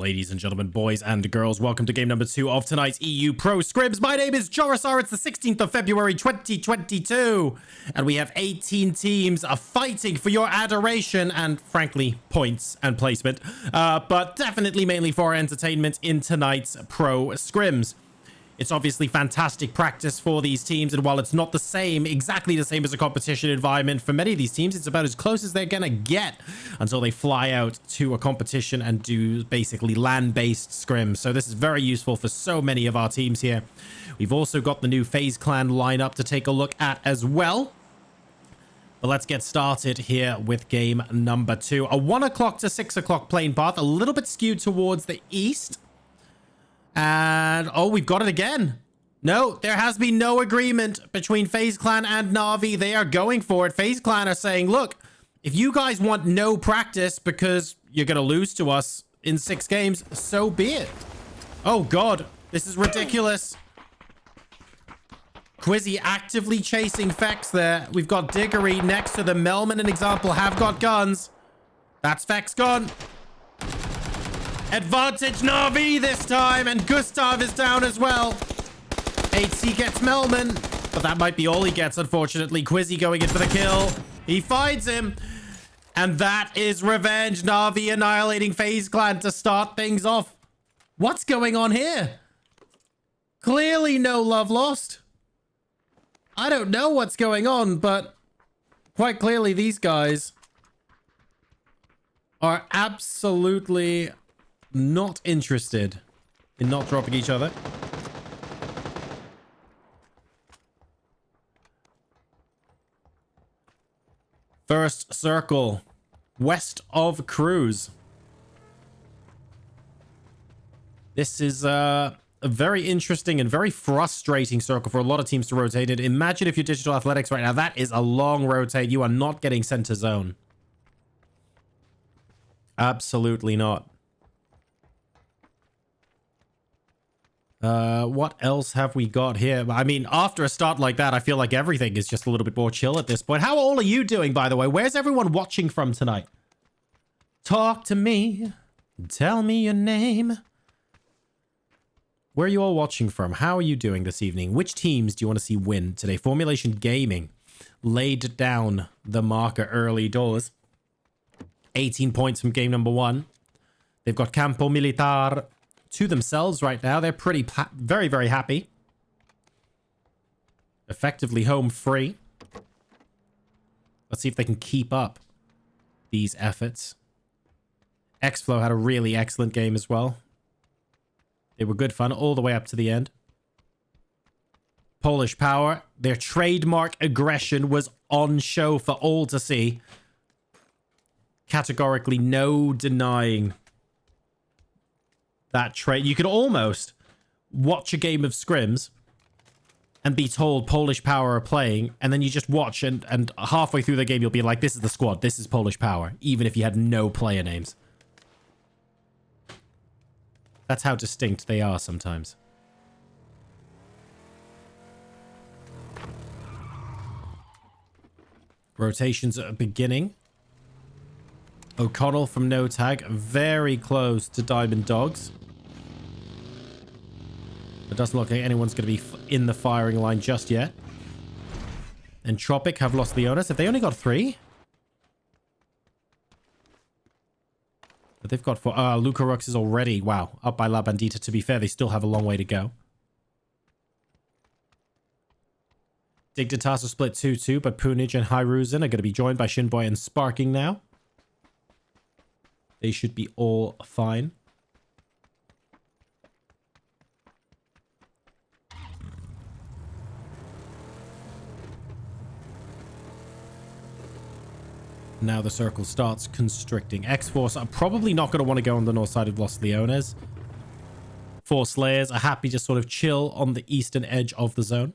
Ladies and gentlemen, boys and girls, welcome to game number 2 of tonight's EU Pro Scrims. My name is Jorisar. It's the 16th of February, 2022. And we have 18 teams fighting for your adoration and, frankly, points and placement. But definitely mainly for our entertainment in tonight's Pro Scrims. It's obviously fantastic practice for these teams, and while it's not exactly the same as a competition environment for many of these teams, it's about as close as they're gonna get until they fly out to a competition and do basically LAN-based scrims. So this is very useful for so many of our teams here. We've also got the new FaZe Clan lineup to take a look at as well. But let's get started here with game number 2. A 1 o'clock to 6 o'clock playing path, a little bit skewed towards the east. And, oh, we've got it again. No, there has been no agreement between FaZe Clan and NaVi. They are going for it. FaZe Clan are saying, look, if you guys want no practice because you're going to lose to us in 6 games, so be it. Oh, God, this is ridiculous. Quizzy actively chasing Fex there. We've got Diggery next to the Melman and Example have got guns. That's Fex gone. Advantage NaVi this time, and Gustav is down as well. HC gets Melman, but that might be all he gets, unfortunately. Quizzy going in for the kill. He finds him, and that is revenge. NaVi annihilating FaZe Clan to start things off. What's going on here? Clearly no love lost. I don't know what's going on, but quite clearly these guys are absolutely not interested in not dropping each other. First circle, west of Cruz. This is a very interesting and very frustrating circle for a lot of teams to rotate in. Imagine if you're Digital Athletics right now. That is a long rotate. You are not getting sent to zone. Absolutely not. What else have we got here? I mean, after a start like that, I feel like everything is just a little bit more chill at this point. How all are you doing, by the way? Where's everyone watching from tonight? Talk to me. Tell me your name. Where are you all watching from? How are you doing this evening? Which teams do you want to see win today? Formulation Gaming laid down the marker early doors. 18 points from game number 1. They've got Campo Militar to themselves right now. They're very, very happy. Effectively home free. Let's see if they can keep up these efforts. XFlow had a really excellent game as well. They were good fun all the way up to the end. Polish Power, their trademark aggression was on show for all to see. Categorically no denying that trade. You could almost watch a game of scrims and be told Polish Power are playing, and then you just watch and halfway through the game you'll be like, this is the squad, this is Polish Power, even if you had no player names. That's how distinct they are sometimes. Rotations are beginning. O'Connell from NOTAG, very close to Diamond Dogs. It doesn't look like anyone's going to be in the firing line just yet. Entropiq have lost the owners. Have they only got 3? But they've got 4. Luca Rux is already, wow, up by La Bandita. To be fair, they still have a long way to go. Dignitas will split 2-2, but Punij and Hyruzen are going to be joined by Shinboy and Sparking now. They should be all fine. Now the circle starts constricting. X-Force are probably not going to want to go on the north side of Los Leones. 4 Slayers are happy to sort of chill on the eastern edge of the zone.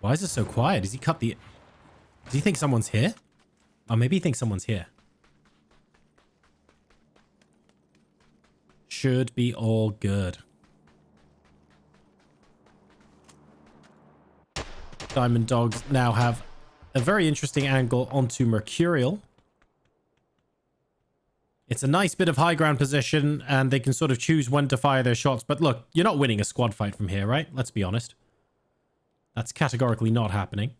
Why is it so quiet? Does he cut the... Does he think someone's here? Or maybe he thinks someone's here. Should be all good. Diamond Dogs now have a very interesting angle onto Mercurial. It's a nice bit of high ground position, and they can sort of choose when to fire their shots. But look, you're not winning a squad fight from here, right? Let's be honest. That's categorically not happening.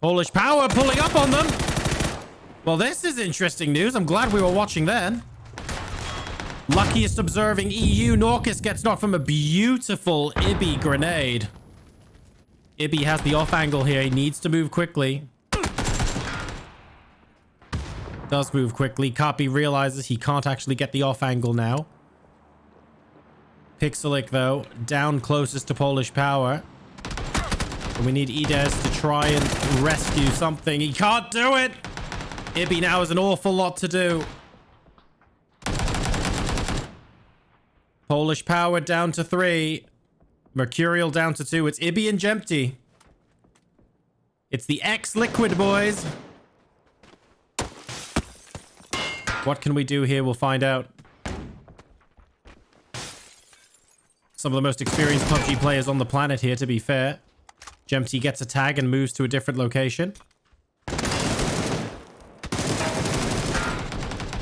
Polish Power pulling up on them. Well, this is interesting news. I'm glad we were watching then. Luckiest observing EU. Norcus gets knocked from a beautiful Ibby grenade. Ibby has the off angle here. He needs to move quickly. Does move quickly. Copy realizes he can't actually get the off angle now. Pixelic, though, down closest to Polish Power. And we need Ides to try and rescue something. He can't do it! Ibby now has an awful lot to do. Polish Power down to 3. Mercurial down to 2. It's Ibby and Jempty. It's the X-Liquid boys. What can we do here? We'll find out. Some of the most experienced PUBG players on the planet here, to be fair. Jempty gets a tag and moves to a different location.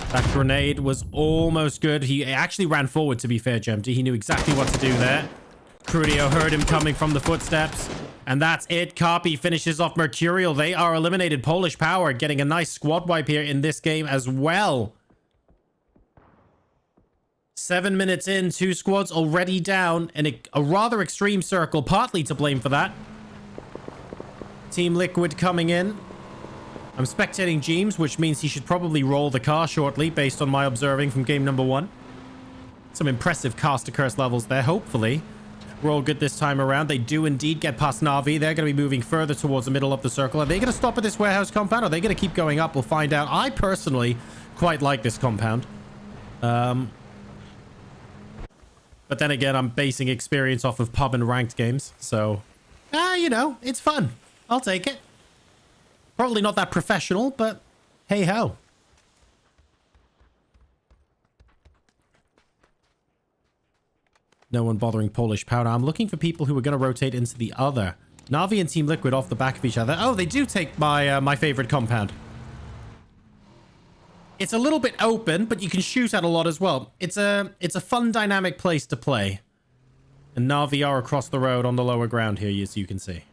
That grenade was almost good. He actually ran forward, to be fair, Jempty. He knew exactly what to do there. Crudio heard him coming from the footsteps. And that's it. Copy finishes off Mercurial. They are eliminated. Polish Power getting a nice squad wipe here in this game as well. 7 minutes in, 2 squads already down, and a rather extreme circle, partly to blame for that. Team Liquid coming in. I'm spectating James, which means he should probably roll the car shortly, based on my observing from game number 1. Some impressive cast to curse levels there, hopefully. We're all good this time around. They do indeed get past NaVi. They're going to be moving further towards the middle of the circle. Are they going to stop at this warehouse compound? Or are they going to keep going up? We'll find out. I personally quite like this compound. But then again, I'm basing experience off of pub and ranked games. So, you know, it's fun. I'll take it. Probably not that professional, but hey ho. No one bothering Polish Powder. I'm looking for people who are going to rotate into the other. NaVi and Team Liquid off the back of each other. Oh, they do take my my favorite compound. It's a little bit open, but you can shoot at a lot as well. It's a fun, dynamic place to play. And NaVi are across the road on the lower ground here, as you can see.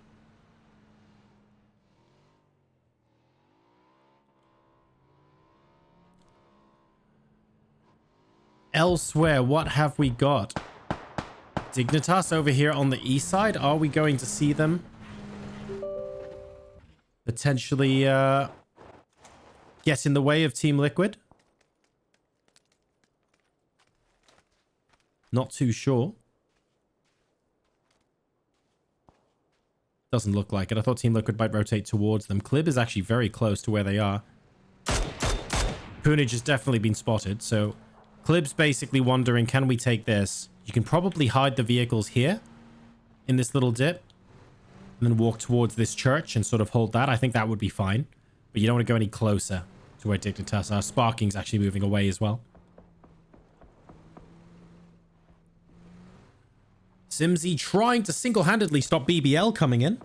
Elsewhere, what have we got? Dignitas over here on the east side. Are we going to see them potentially get in the way of Team Liquid? Not too sure. Doesn't look like it. I thought Team Liquid might rotate towards them. Clib is actually very close to where they are. Poonage has definitely been spotted, so Clib's basically wondering, can we take this? You can probably hide the vehicles here in this little dip and then walk towards this church and sort of hold that. I think that would be fine, but you don't want to go any closer to where Dignitas are. Sparking's actually moving away as well. Simsy trying to single-handedly stop BBL coming in.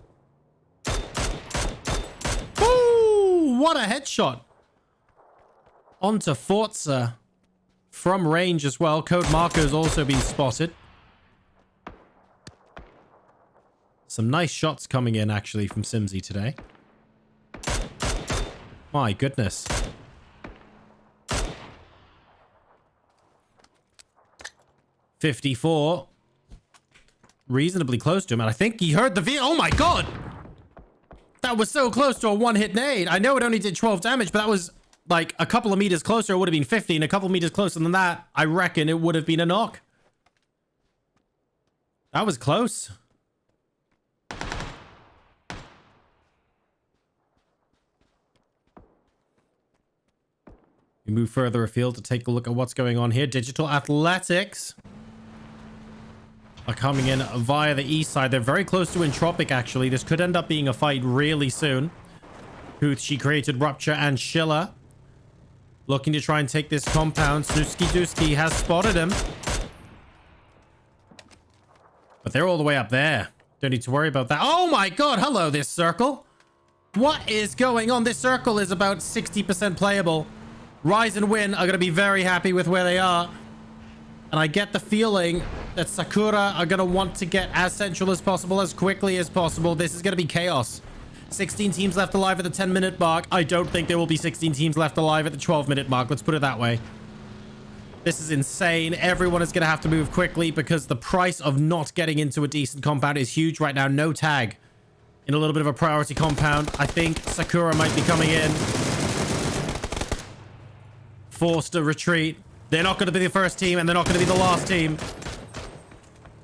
Ooh, what a headshot. Onto Forza. From range as well. Code Marco's also been spotted. Some nice shots coming in, actually, from Simsy today. My goodness. .54. Reasonably close to him. And I think he heard the vehicle. Oh my god! That was so close to a one-hit nade. I know it only did 12 damage, but that was like a couple of meters closer. It would have been 50. And a couple of meters closer than that, I reckon it would have been a knock. That was close. We move further afield to take a look at what's going on here. Digital Athletics are coming in via the east side. They're very close to Entropiq, actually. This could end up being a fight really soon. Who she created Rupture and Schiller. Looking to try and take this compound. Snooski Dooski has spotted him. But they're all the way up there. Don't need to worry about that. Oh my god, hello, this circle. What is going on? This circle is about 60% playable. Rise and Win are going to be very happy with where they are. And I get the feeling that Sakura are going to want to get as central as possible, as quickly as possible. This is going to be chaos. 16 teams left alive at the 10-minute mark. I don't think there will be 16 teams left alive at the 12-minute mark. Let's put it that way. This is insane. Everyone is going to have to move quickly because the price of not getting into a decent compound is huge right now. No tag in a little bit of a priority compound. I think Sakura might be coming in. Forced to retreat. They're not going to be the first team, and they're not going to be the last team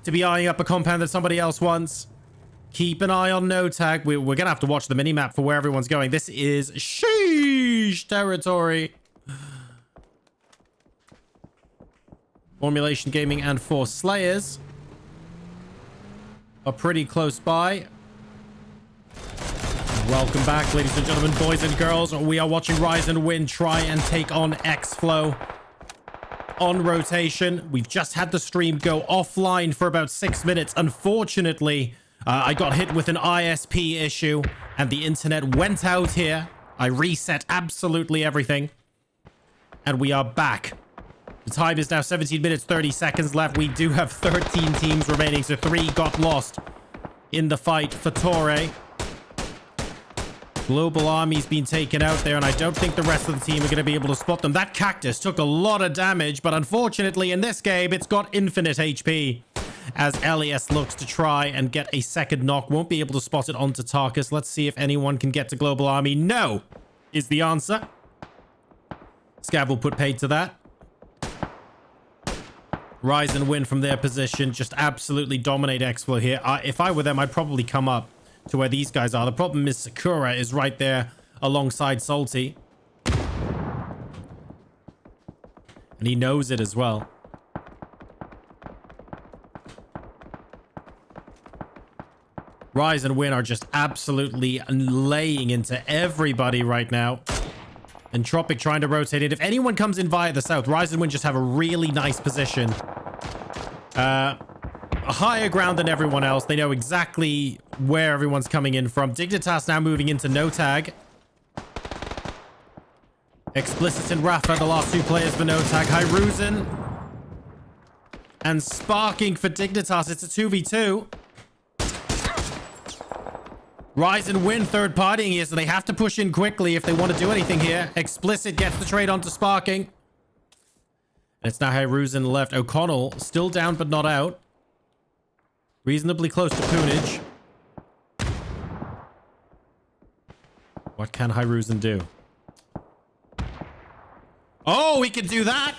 to be eyeing up a compound that somebody else wants. Keep an eye on NOTAG. We're going to have to watch the minimap for where everyone's going. This is sheesh territory. Formulation Gaming and Force Slayers are pretty close by. Welcome back, ladies and gentlemen, boys and girls. We are watching Rise and Win try and take on XFlow on rotation. We've just had the stream go offline for about 6 minutes. Unfortunately, I got hit with an ISP issue and the internet went out here. I reset absolutely everything. And we are back. The time is now 17 minutes, 30 seconds left. We do have 13 teams remaining, so 3 got lost in the fight for Torre. Global Army's been taken out there, and I don't think the rest of the team are going to be able to spot them. That cactus took a lot of damage, but unfortunately in this game, it's got infinite HP. As Elias looks to try and get a second knock. Won't be able to spot it onto Tarkus. Let's see if anyone can get to Global Army. No, is the answer. Scav will put paid to that. Rise and Win from their position. Just absolutely dominate XFlow here. If I were them, I'd probably come up to where these guys are. The problem is Sakura is right there alongside Salty. And he knows it as well. Rise and Win are just absolutely laying into everybody right now. Entropiq trying to rotate it. If anyone comes in via the south, Rise and Win just have a really nice position. A higher ground than everyone else. They know exactly where everyone's coming in from. Dignitas now moving into NOTAG. Explicit and Rafa, the last 2 players for NOTAG. Hyruzen and Sparking for Dignitas. It's a 2v2. Rise and Win third partying here, so they have to push in quickly if they want to do anything here. Explicit gets the trade onto Sparking. And it's now Hyruzen left. O'Connell still down but not out. Reasonably close to Poonage. What can Hyruzen do? Oh, he can do that!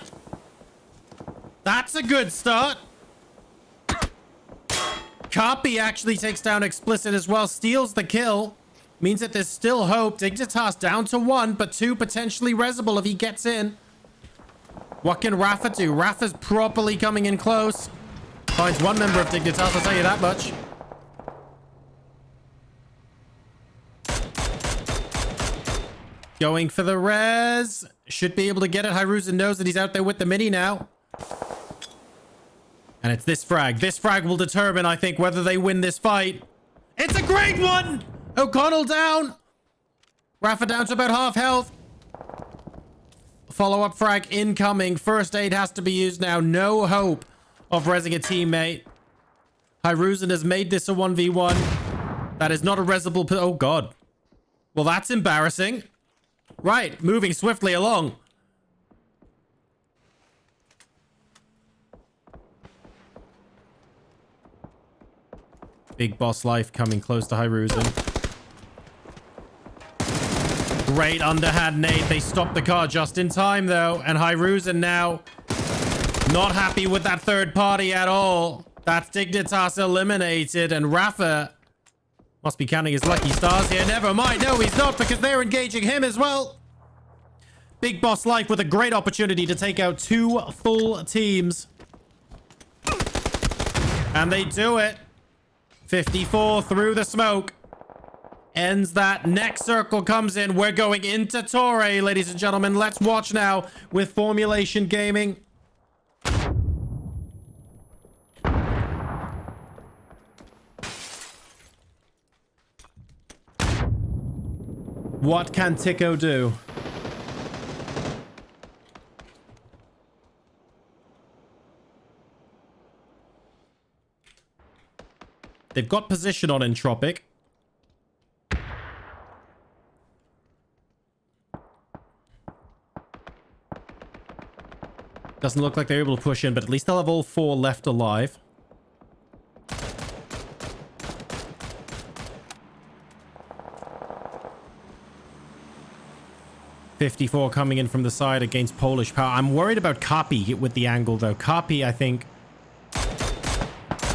That's a good start! Copy actually takes down Explicit as well. Steals the kill. Means that there's still hope. Dignitas down to 1, but 2 potentially resable if he gets in. What can Rafa do? Rafa's properly coming in close. Finds 1 member of Dignitas, I'll tell you that much. Going for the res. Should be able to get it. Hyruzen knows that he's out there with the mini now. And it's this frag. This frag will determine, I think, whether they win this fight. It's a great one! O'Connell down. Rafa down to about half health. Follow-up frag incoming. First aid has to be used now. No hope of rezzing a teammate. Hyruzen has made this a 1v1. That is not a resable... Oh, God. Well, that's embarrassing. Right, moving swiftly along. Big Boss Life coming close to Hyruzen. Great underhand nade. They stopped the car just in time, though. And Hyruzen now not happy with that third party at all. That's Dignitas eliminated. And Rafa must be counting his lucky stars here. Never mind. No, he's not, because they're engaging him as well. Big Boss Life with a great opportunity to take out 2 full teams. And they do it. 54 through the smoke. Ends that. Next circle comes in. We're going into Torre, ladies and gentlemen. Let's watch now with Formulation Gaming. What can Tico do? They've got position on Entropiq. Doesn't look like they're able to push in, but at least they'll have all 4 left alive. .54 coming in from the side against Polish Power. I'm worried about Copy with the angle, though. Copy, I think...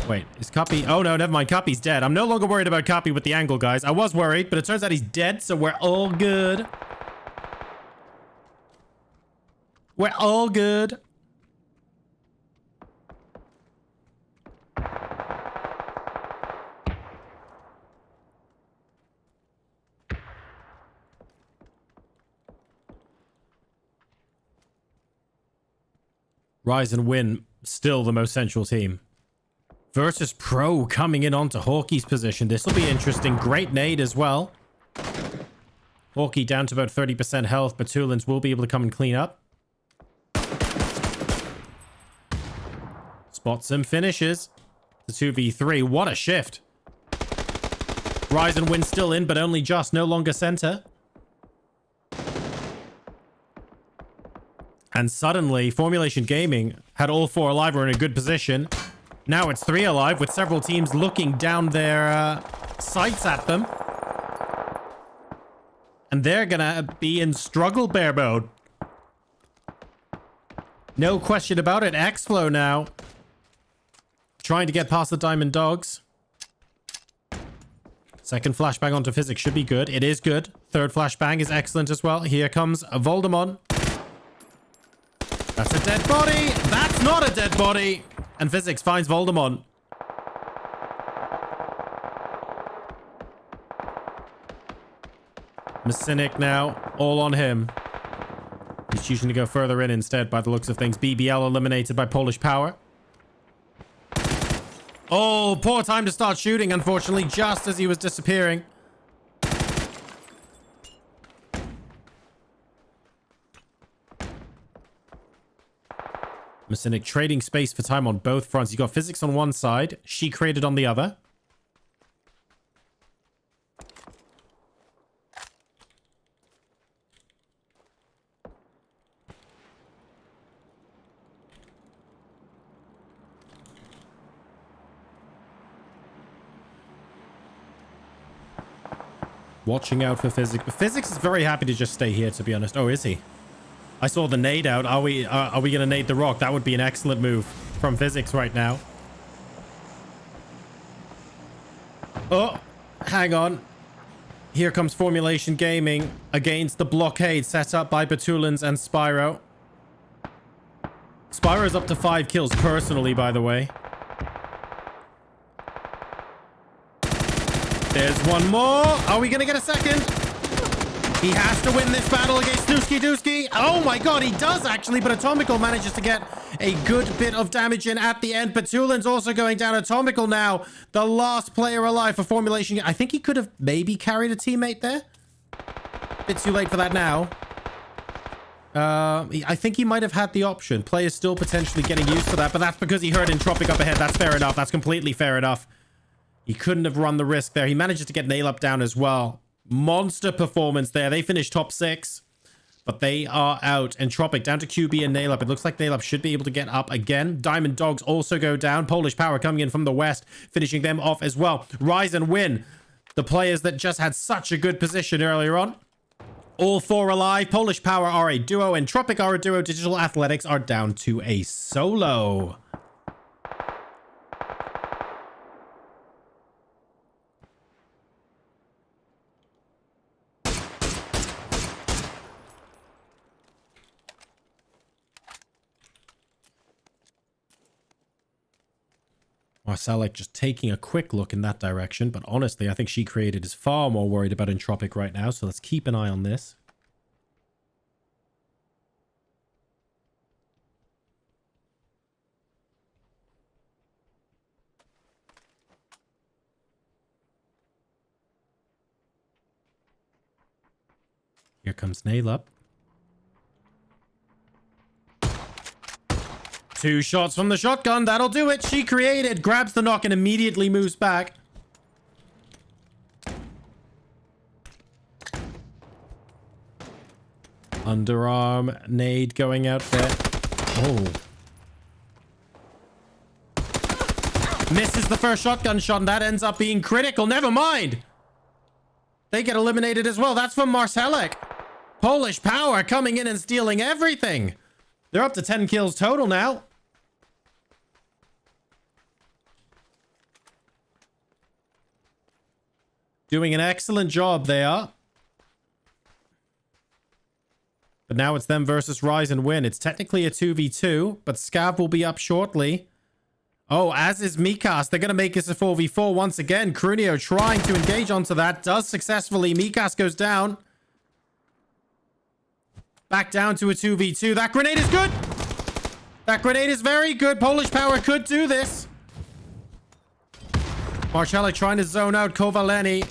Wait, is Copy... Oh, no, never mind. Copy's dead. I'm no longer worried about Copy with the angle, guys. I was worried, but it turns out he's dead, so we're all good. We're all good. Rise and Win, still the most central team. Virtus.pro coming in onto Hawkey's position. This will be interesting. Great nade as well. Hawkey down to about 30% health. Batulins will be able to come and clean up. Spots him, finishes. The 2v3. What a shift. Rise and Win still in, but only just. No longer center. And suddenly, Formulation Gaming had all 4 alive, were in a good position. Now it's 3 alive, with several teams looking down their sights at them. And they're gonna be in struggle bear mode. No question about it. XFlow now. Trying to get past the Diamond Dogs. Second flashbang onto Physics should be good. It is good. Third flashbang is excellent as well. Here comes Voldemort. That's a dead body. That's not a dead body. And Physics finds Voldemort. Messinic now. All on him. He's choosing to go further in instead by the looks of things. BBL eliminated by Polish Power. Oh, poor time to start shooting, unfortunately, just as he was disappearing. Messinic trading space for time on both fronts. You got Physics on one side. She created on the other. Watching out for Physics. But Physics is very happy to just stay here, to be honest. Oh, is he? I saw the nade out. Are we going to nade the rock? That would be an excellent move from Physics right now. Oh, hang on. Here comes Formulation Gaming against the blockade set up by Batulins and Spyro. Spyro's up to 5 kills personally, by the way. There's one more. Are we going to get a second? He has to win this battle against Dusky Dusky. Oh my god, he does actually, but Atomical manages to get a good bit of damage in at the end. Batulin's also going down. Atomical now, the last player alive for Formulation. I think he could have maybe carried a teammate there. Bit too late for that now. I think he might have had the option. Players still potentially getting used to that, but that's because he heard Entropiq up ahead. That's fair enough. That's completely fair enough. He couldn't have run the risk there. He manages to get Nail Up down as well. Monster performance there. They finished top 6, but they are out. Entropiq down to QB and Nail Up. It looks like Nail Up should be able to get up again. Diamond Dogs also go down. Polish Power coming in from the west, finishing them off as well. Rise and Win, the players that just had such a good position earlier on. All 4 alive. Polish Power are a duo. Entropiq are a duo. Digital Athletics are down to a solo. Marsalek just taking a quick look in that direction, but honestly, I think She Created is far more worried about Entropiq right now, so let's keep an eye on this. Here comes Nail Up. 2 shots from the shotgun. That'll do it. She Created grabs the knock and immediately moves back. Underarm nade going out there. Oh. Misses the first shotgun shot, and that ends up being critical. Never mind. They get eliminated as well. That's from Marcelic. Polish Power coming in and stealing everything. They're up to 10 kills total now. Doing an excellent job there. But now it's them versus Rise and Win. It's technically a 2v2, but Scav will be up shortly. Oh, as is Mikas. They're going to make this a 4v4 once again. Crunio trying to engage onto that. Does successfully. Mikas goes down. Back down to a 2v2. That grenade is good. That grenade is very good. Polish Power could do this. Marcelli trying to zone out Kovaleni.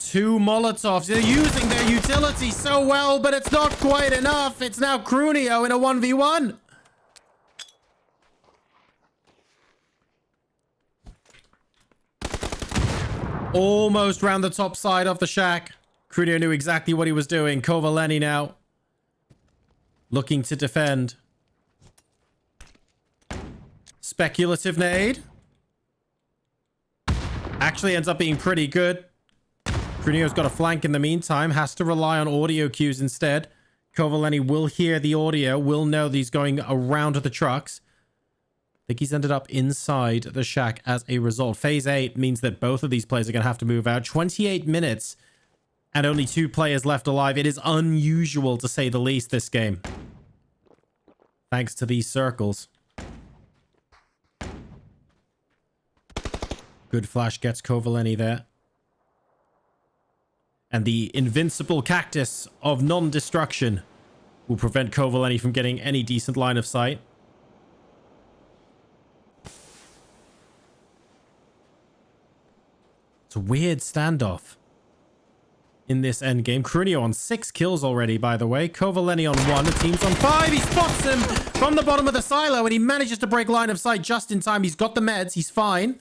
2 Molotovs. They're using their utility so well, but it's not quite enough. It's now Crunio in a 1v1. Almost round the top side of the shack. Crunio knew exactly what he was doing. Kovaleni now looking to defend. Speculative nade. Actually ends up being pretty good. Crunio's got a flank in the meantime. Has to rely on audio cues instead. Kovaleni will hear the audio. Will know that he's going around the trucks. I think he's ended up inside the shack as a result. Phase 8 means that both of these players are going to have to move out. 28 minutes and only 2 players left alive. It is unusual, to say the least, this game. Thanks to these circles. Good flash gets Kovaleni there. And the invincible cactus of non-destruction will prevent Kovaleni from getting any decent line of sight. It's a weird standoff in this endgame. Crunio on 6 kills already, by the way. Kovaleni on 1. The team's on 5. He spots him from the bottom of the silo, and he manages to break line of sight just in time. He's got the meds. He's fine.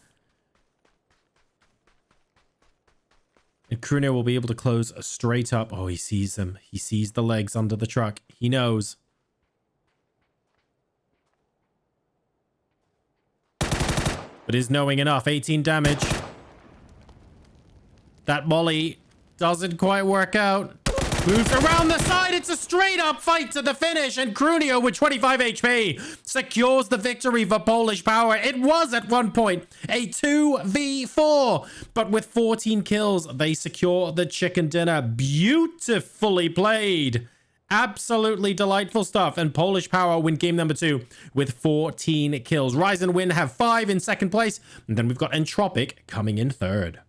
And Crunio will be able to close straight up. Oh, he sees them. He sees the legs under the truck. He knows. But is knowing enough. 18 damage. That molly doesn't quite work out. Moves around the side. It's a straight up fight to the finish. And Crunio with 25 HP secures the victory for Polish Power. It was at one point a 2v4. But with 14 kills, they secure the chicken dinner. Beautifully played. Absolutely delightful stuff. And Polish Power win game number 2 with 14 kills. Rise and Win have 5 in second place. And then we've got Entropiq coming in third.